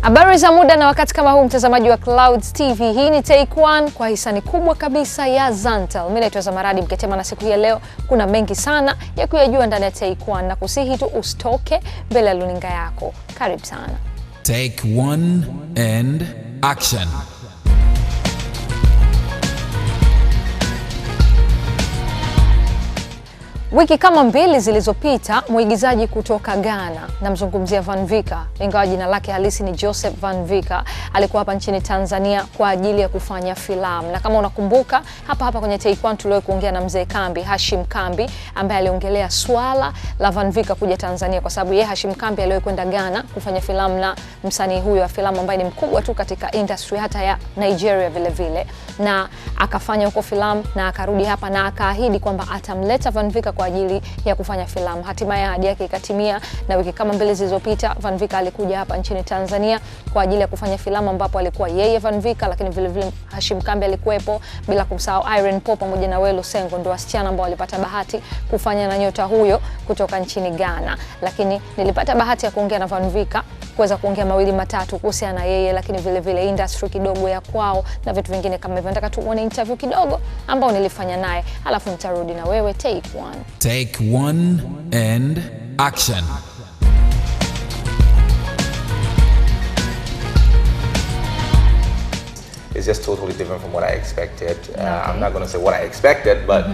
Habari za muda na wakati kama huu, mtazamaji wa Clouds TV. Hii ni Take One kwa hisani kubwa kabisa ya Zantel. Mimi naitwa Zamaradi Mketema, na siku hii leo kuna mengi sana ya kuyajua ndani ya Take One, na kusihi tu usitoke mbele ya luninga yako. Karibu sana. Take One and action. Wiki kama mbili zilizopita, muigizaji kutoka Ghana, namzungumzia Van Vicker, ingawa jina lake halisi ni Joseph Van Vicker, alikuwa hapa nchini Tanzania kwa ajili ya kufanya filamu. Na kama unakumbuka, hapa kwenye Take One tuliwahi kuongea na mzee Kambi, Hashim Kambi, ambaye aliongelea swala la Van Vicker kuja Tanzania, kwa sababu yeye Hashim Kambi aliwahi kwenda Ghana kufanya filamu na msanii huyo wa filamu ambaye ni mkubwa tu katika industry hata ya Nigeria vile vile, na akafanya huko filamu na akarudi hapa na akaahidi kwamba atamleta Van Vicker kwa ajili ya kufanya filamu. Hatimaye ahadi yake ikatimia, na wiki kama mbili zilizopita Van Vicker alikuja hapa nchini Tanzania kwa ajili ya kufanya filamu, ambapo alikuwa yeye Van Vicker, lakini vile vile Hashim Kambi alikuwepo, bila kumsahau Irene Pope pamoja na Welo Sengo, ndio wasichana ambao walipata bahati kufanya na nyota huyo kutoka nchini Ghana. Lakini nilipata bahati ya kuongea na Van Vicker, kuweza kuongea mawili matatu kuhusiana na yeye, lakini vile vile industry kidogo ya kwao na vitu vingine kama hivyo. Nataka tuone interview kidogo ambao nilifanya naye, alafu nitarudi na wewe. Take One. Take One and action. It's just totally different from what I expected. I'm not going to say what I expected, but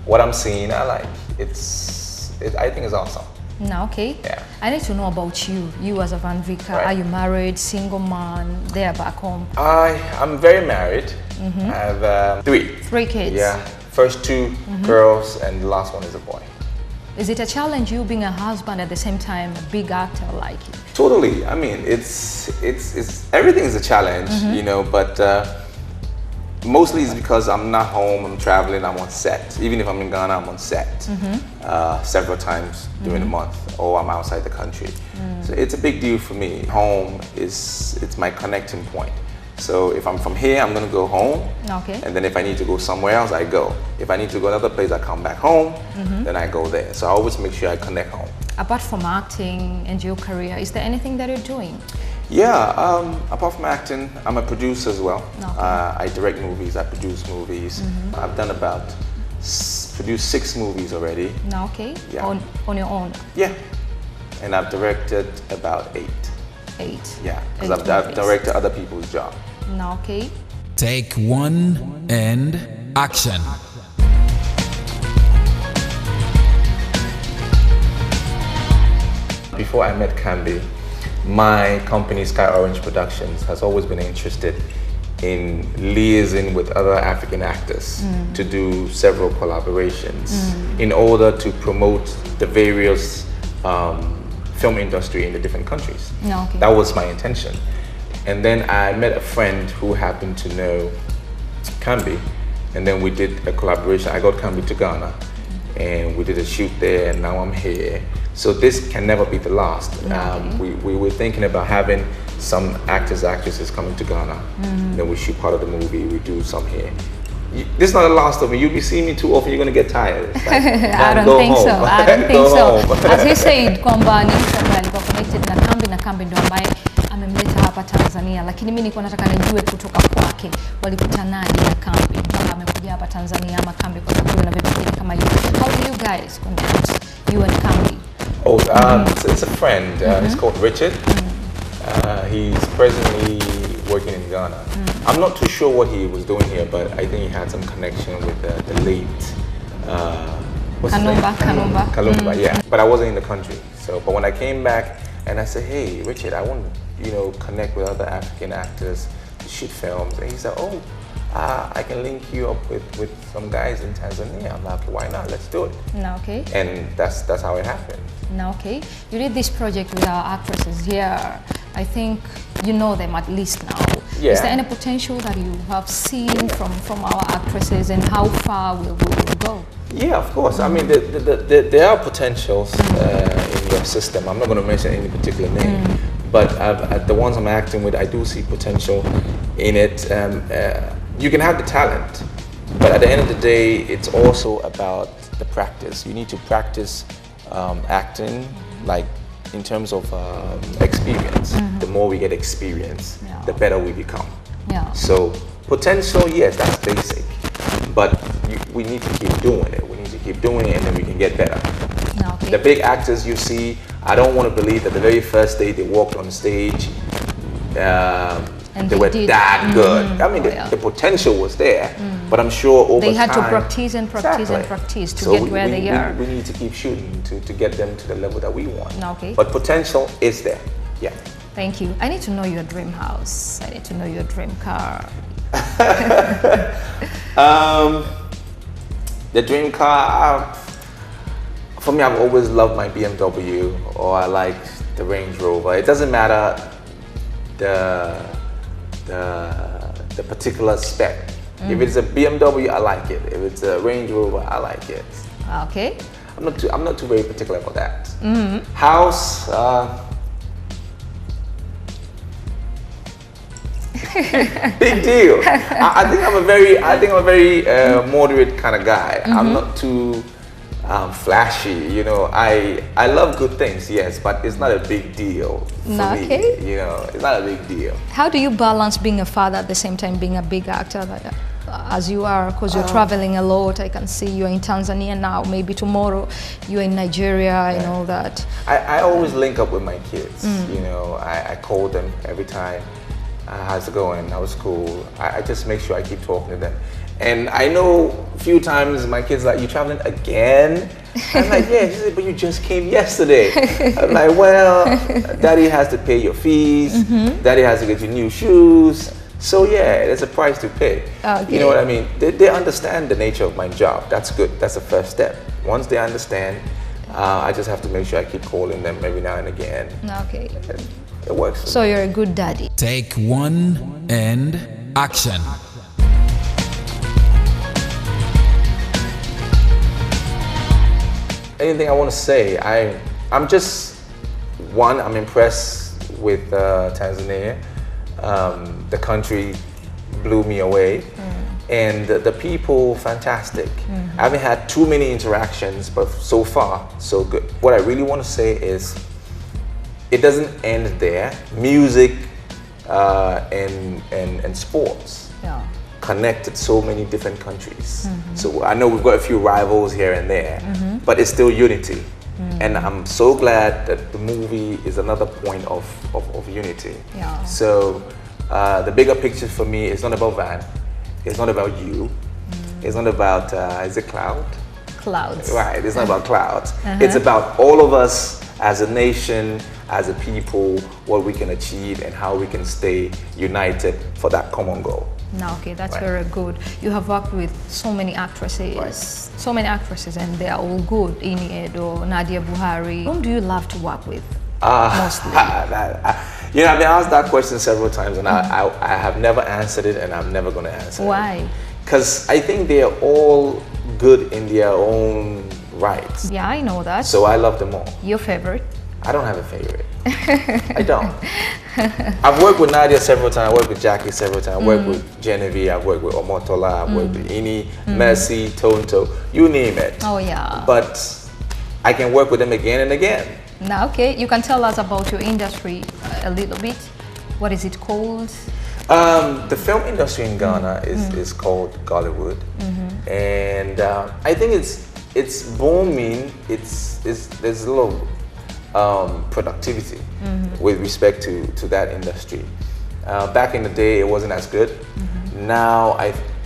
what I'm seeing, I like. I think it's awesome. No, okay. Yeah. I need to know about you. You as a Van Vicker, Right. are you married, single man, there back home? I'm very married. I have three. 3 kids. Yeah. First two girls, and the last one is a boy. Is it a challenge, you being a husband at the same time, a big actor like you? Totally. I mean, it's everything is a challenge, you know, but mostly it's because I'm not home, I'm traveling, I'm on set. Even if I'm in Ghana, I'm on set several times during the month, or I'm outside the country. So it's a big deal for me. Home it's my connecting point. So if I'm from here, I'm gonna go home. Okay. And then if I need to go somewhere else, I go. If I need to go another place, I come back home, then I go there. So I always make sure I connect home. Apart from acting and your career, is there anything that you're doing? Yeah, apart from acting, I'm a producer as well. Okay. I direct movies, I produce movies. I've done produced 6 movies already. No, okay. Yeah. On your own? Yeah, and I've directed about 8. 8. Yeah, because 8 I've movies. directed other people's job. No, okay. Take One and action. Before I met Kambi, my company Sky Orange Productions has always been interested in liaising with other African actors to do several collaborations in order to promote the various film industry in the different countries. No, okay. That was my intention. And then I met a friend who happened to know Kambi, and then we did a collaboration. I got Kambi to Ghana, and we did a shoot there, and now I'm here. So this can never be the last. We were thinking about having some actresses coming to Ghana. Then we shoot part of the movie, we do some here. This is not the last of me. You'll be seeing me too often, you're going to get tired. Like, I don't think so. I don't think so. As he said, kwamba ni mtu ambaye alikuwa connected na Kambi ndo ambaye amemleta hapa Tanzania, lakini mimi nilikuwa nataka nijue kutoka kwake walikutanaje na Kambi mpaka amekuja hapa Tanzania, ama Kambi kwa sababu na vitu vingi kama hivyo. How do you guys connect, you and Kambi? Oh, it's a friend. He's called Richard. He's presently working in Ghana. I'm not too sure what he was doing here, but I think he had some connection with the late what's his name? Kanumba, yeah. But I wasn't in the country. So, but when I came back and I said, hey, Richard, I want to, connect with other African actors to shoot films, and he said, oh, I can link you up with some guys in Tanzania. I'm like, why not? Let's do it. No, okay. And that's how it happened. No, okay. You did this project with our actresses here. I think you know them at least now. Yeah. Is there any potential that you have seen from our actresses, and how far will we go? Yeah, of course. I mean, there are potentials in your system. I'm not going to mention any particular name, but the ones I'm acting with, I do see potential in it. You can have the talent, but at the end of the day, it's also about the practice. You need to practice acting like in terms of experience. The more we get experience, the better we become. Yeah. So potential, yes, that's basic, but we need to keep doing it. We need to keep doing it, and then we can get better. Okay. The big actors you see, I don't want to believe that the very first day they walked on stage, they were that good. I mean, the potential was there, but I'm sure over time they had to practice and practice and practice to get where they are. We need to keep shooting to get them to the level that we want. Okay. But potential is there. Yeah. Thank you. I need to know your dream house. I need to know your dream car. The dream car, for me, I've always loved my BMW, or I like the Range Rover. It doesn't matter the particular spec. If it's a BMW, I like it. If it's a Range Rover, I like it. Okay. I'm not too very particular about that. House. Big deal. I think I'm a very moderate kind of guy. I'm not too flashy, you know. I love good things, yes, but it's not a big deal for me. You know, it's not a big deal. How do you balance being a father at the same time being a big actor as you are? Because you're traveling a lot. I can see you're in Tanzania now. Maybe tomorrow you're in Nigeria and all that. I always link up with my kids. You know, I call them every time. How's it going? How was school? I just make sure I keep talking to them. And I know a few times my kids like, you traveling again? I'm like, yeah. She said, but you just came yesterday. I'm like, well, daddy has to pay your fees. Daddy has to get you new shoes. So yeah, there's a price to pay. Okay. You know what I mean? They understand the nature of my job. That's good. That's the first step. Once they understand, I just have to make sure I keep calling them every now and again. Okay. It works. So you're a good daddy. Take one and action. Anything I want to say, I'm just, I'm impressed with Tanzania. The country blew me away. And the people, fantastic. I haven't had too many interactions, but so far, so good. What I really want to say is, it doesn't end there. Music and sports connected so many different countries. So I know we've got a few rivals here and there, but it's still unity. And I'm so glad that the movie is another point of unity. So the bigger picture for me is not about Van. It's not about you. It's not about, is it Cloud? Clouds. Right, it's not about clouds. It's about all of us as a nation, as a people, what we can achieve and how we can stay united for that common goal. Okay, that's very good. You have worked with so many actresses, and they are all good. Ini Edo, Nadia Buhari. Whom do you love to work with mostly? You know, I've been asked that question several times, and I have never answered it, and I'm never going to answer it. Why? Because I think they're all good in their own rights. Yeah, I know that. So I love them all. Your favorite? I don't have a favorite. I don't. I've worked with Nadia several times. I've worked with Jackie several times. I've worked with Genevieve. I've worked with Omotola. I've worked with Ini, Mercy, Tonto. You name it. Oh yeah. But I can work with them again and again. Now, okay, you can tell us about your industry a little bit. What is it called? The film industry in Ghana is called Gollywood, and I think it's booming. There's a lot of productivity with respect to that industry. Back in the day, it wasn't as good. Now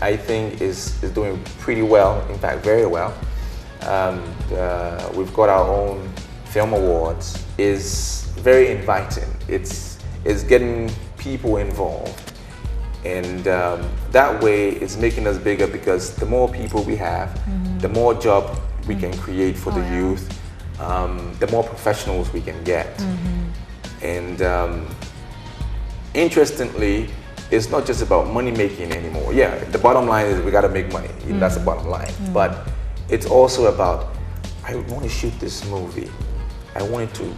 I think is doing pretty well. In fact, very well. We've got our own film awards. Is very inviting. It's getting people involved, and that way it's making us bigger, because the more people we have, the more job we can create for the youth, the more professionals we can get. And interestingly, it's not just about money making anymore. Yeah, the bottom line is we got to make money. That's the bottom line. But it's also about, I want to shoot this movie. I want it to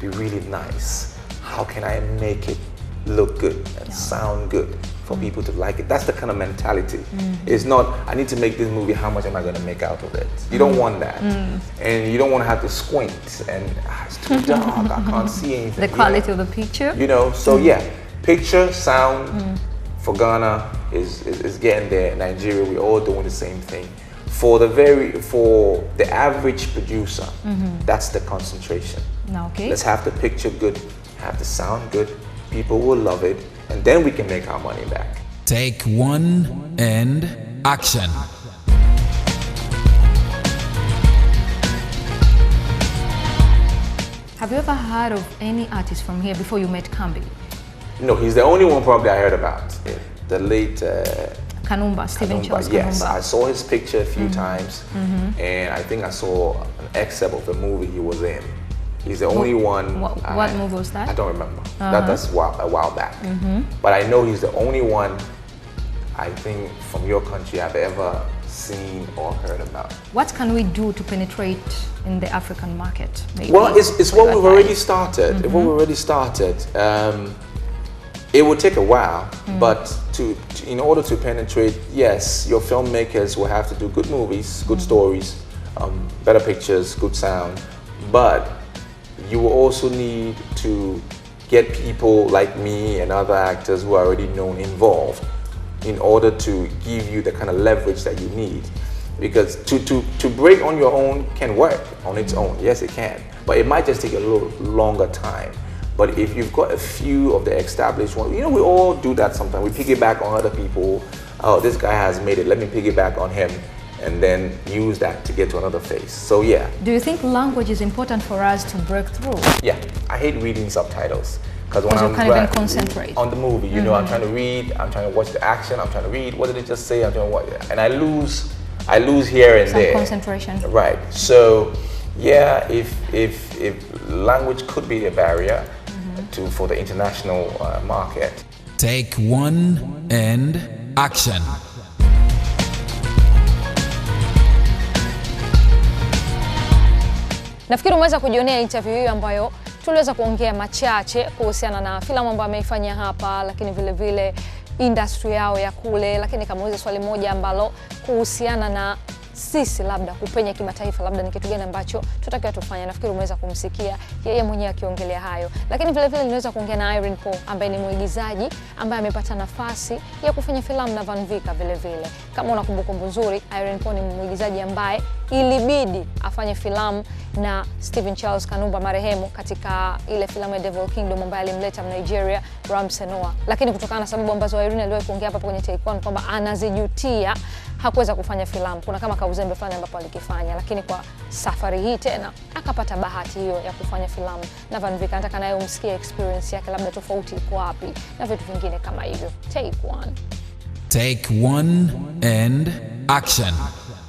be really nice. How can I make it look good and sound good for people to like it. That's the kind of mentality. It's not, I need to make this movie, how much am I going to make out of it? You don't want that. And you don't want to have to squint and it's too dark, I can't see anything. The quality of the picture. You know, so yeah, picture, sound for Ghana is getting there. Nigeria, we're all doing the same thing. For the average producer, that's the concentration. Okay. Let's have the picture good, have the sound good, people will love it, and then we can make our money back. Take one and action. Have you ever heard of any artist from here before you met Kambi? No, he's the only one probably I heard about. The late Kanumba, Stephen Charles yes, Kanumba. I saw his picture a few times, and I think I saw an excerpt of the movie he was in. He's the only one. What movie was that? I don't remember. That's a while back. But I know he's the only one, I think, from your country I've ever seen or heard about. What can we do to penetrate in the African market? Maybe? Well, it's what we've already started. What we've already started. It will take a while, but in order to penetrate, yes, your filmmakers will have to do good movies, good stories, better pictures, good sound, but you will also need to get people like me and other actors who are already known involved in order to give you the kind of leverage that you need. Because to break on your own can work on its own, yes it can, but it might just take a little longer time. But if you've got a few of the established ones, you know, we all do that sometimes. We piggyback on other people. Oh, this guy has made it, let me piggyback on him, and then use that to get to another phase. So yeah. Do you think language is important for us to break through? Yeah, I hate reading subtitles. Because when you can't even concentrate on the movie, you know, I'm trying to read, I'm trying to watch the action, I'm trying to read, what did it just say, I'm trying to watch, and I lose here and there. Concentration. Right, so yeah, if language could be a barrier for the international market. Take one and action. Nafikiri umeweza kujionea interview hiyo ambayo tuliweza kuongea machache kuhusiana na filamu ambayo ameifanyia hapa, lakini vile vile industry yao ya kule, lakini kamauliza swali moja ambalo kuhusiana na sisi labda kupenya kimataifa, labda ni kitu gani ambacho tutakiwa tufanye. Nafikiri umeweza kumsikia yeye mwenyewe akiongelea hayo, lakini vile vile niweza kuongea na Irene Paul ambaye ni mwigizaji ambaye amepata nafasi ya kufanya filamu na Van Vicker vile vile. Kama una kumbukumbu nzuri, Irene Paul ni mwigizaji ambaye ilibidi afanye filamu na Stephen Charles Kanumba marehemu katika ile filamu ya Devil Kingdom ambayo alimleta Nigeria Ramsey Noah, lakini kutokana na sababu ambazo Irene aliwahi kuongea hapa kwenye Take One kwamba anazijutia hakuweza kufanya filamu. Kuna kama kauzembe fulani ambapo alikifanya, lakini kwa safari hii tena akapata bahati hiyo ya kufanya filamu na Van Vicker. Nataka naye umsikie experience yake, labda tofauti iko wapi na vitu vingine kama hivyo. Take One. Take one and action.